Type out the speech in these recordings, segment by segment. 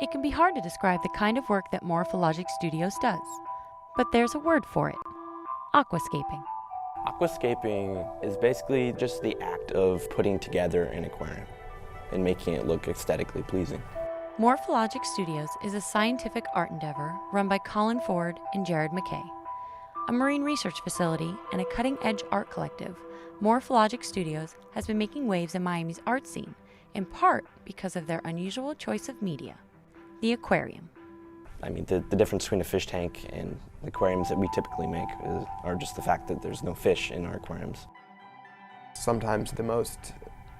It can be hard to describe the kind of work that Morphologic Studios does, but there's a word for it: aquascaping. Aquascaping is basically just the act of putting together an aquarium and making it look aesthetically pleasing. Morphologic Studios is a scientific art endeavor run by Colin Ford and Jared McKay. A marine research facility and a cutting-edge art collective, Morphologic Studios has been making waves in Miami's art scene, in part because of their unusual choice of media, the aquarium. I mean, the difference between a fish tank and aquariums that we typically make are just the fact that there's no fish in our aquariums. Sometimes the most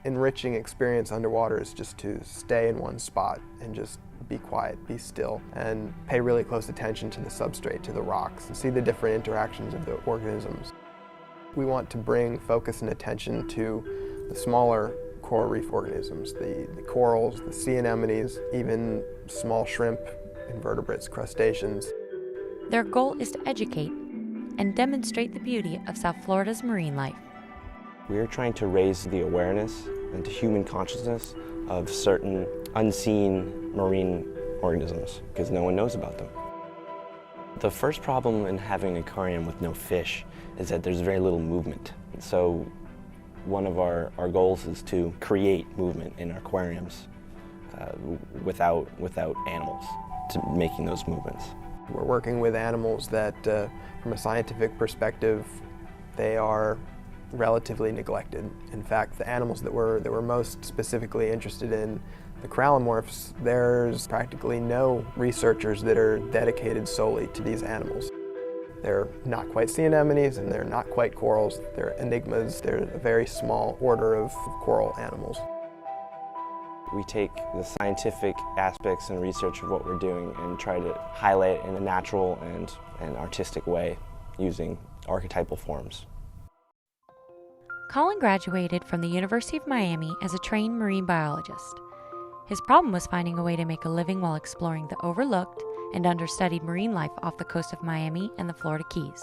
enriching experience underwater is just to stay in one spot and just be quiet, be still, and pay really close attention to the substrate, to the rocks, and see the different interactions of the organisms. We want to bring focus and attention to the smaller coral reef organisms, the corals, the sea anemones, even small shrimp, invertebrates, crustaceans. Their goal is to educate and demonstrate the beauty of South Florida's marine life. We're trying to raise the awareness into human consciousness of certain unseen marine organisms, because no one knows about them. The first problem in having an aquarium with no fish is that there's very little movement. So one of our goals is to create movement in our aquariums without animals to making those movements. We're working with animals that, from a scientific perspective, they are relatively neglected. In fact, the animals that we're most specifically interested in, the corallimorphs, there's practically no researchers that are dedicated solely to these animals. They're not quite sea anemones and they're not quite corals. They're enigmas. They're a very small order of coral animals. We take the scientific aspects and research of what we're doing and try to highlight it in a natural and artistic way using archetypal forms. Colin graduated from the University of Miami as a trained marine biologist. His problem was finding a way to make a living while exploring the overlooked and understudied marine life off the coast of Miami and the Florida Keys.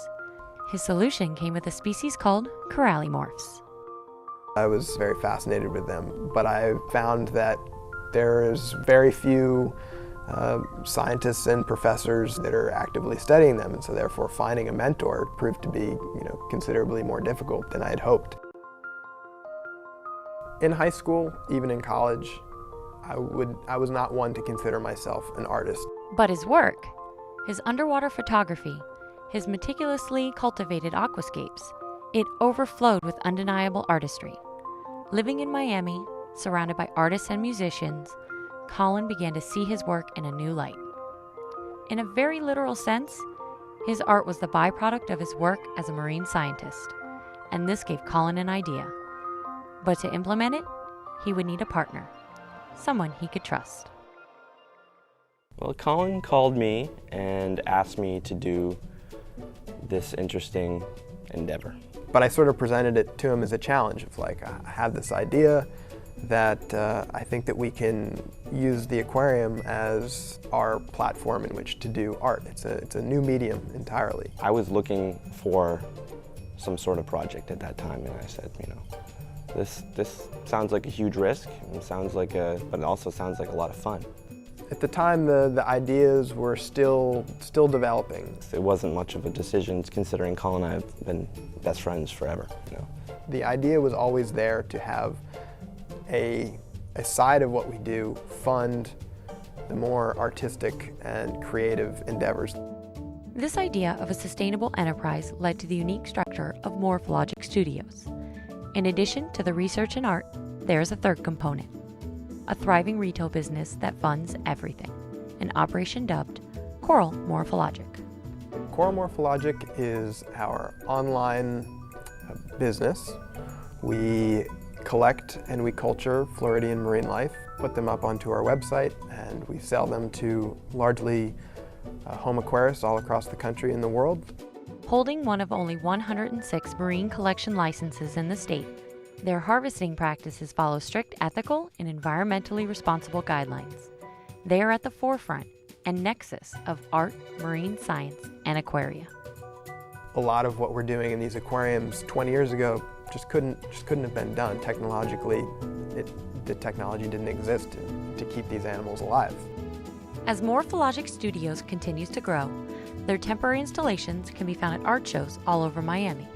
His solution came with a species called corallimorphs. I was very fascinated with them, but I found that there's very few scientists and professors that are actively studying them, and so therefore finding a mentor proved to be, considerably more difficult than I had hoped. In high school, even in college, I was not one to consider myself an artist. But his work, his underwater photography, his meticulously cultivated aquascapes, it overflowed with undeniable artistry. Living in Miami, surrounded by artists and musicians, Colin began to see his work in a new light. In a very literal sense, his art was the byproduct of his work as a marine scientist, and this gave Colin an idea. But to implement it, he would need a partner, someone he could trust. Well, Colin called me and asked me to do this interesting endeavor. But I sort of presented it to him as a challenge of like, I have this idea that I think that we can use the aquarium as our platform in which to do art. It's a new medium entirely. I was looking for some sort of project at that time, and I said, this sounds like a huge risk, and but it also sounds like a lot of fun. At the time, the ideas were still developing. It wasn't much of a decision, considering Colin and I have been best friends forever. The idea was always there to have a side of what we do fund the more artistic and creative endeavors. This idea of a sustainable enterprise led to the unique structure of Morphologic Studios. In addition to the research and art, there is a third component: a thriving retail business that funds everything, an operation dubbed Coral Morphologic. Coral Morphologic is our online business. We collect and we culture Floridian marine life, put them up onto our website, and we sell them to largely home aquarists all across the country and the world. Holding one of only 106 marine collection licenses in the state, their harvesting practices follow strict ethical and environmentally responsible guidelines. They are at the forefront and nexus of art, marine science, and aquaria. A lot of what we're doing in these aquariums 20 years ago just couldn't have been done. Technologically, the technology didn't exist to keep these animals alive. As Morphologic Studios continues to grow, their temporary installations can be found at art shows all over Miami,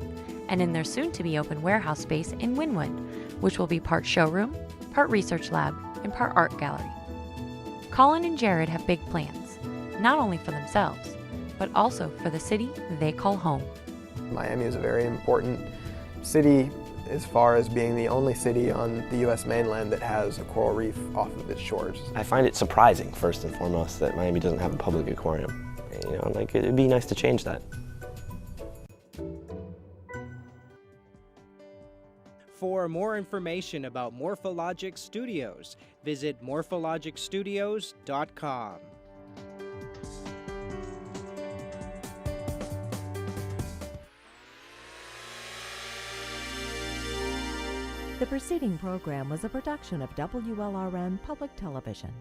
and in their soon-to-be open warehouse space in Wynwood, which will be part showroom, part research lab, and part art gallery. Colin and Jared have big plans, not only for themselves, but also for the city they call home. Miami is a very important city as far as being the only city on the U.S. mainland that has a coral reef off of its shores. I find it surprising, first and foremost, that Miami doesn't have a public aquarium. You know, like, it'd be nice to change that. For more information about Morphologic Studios, visit morphologicstudios.com. The preceding program was a production of WLRN Public Television.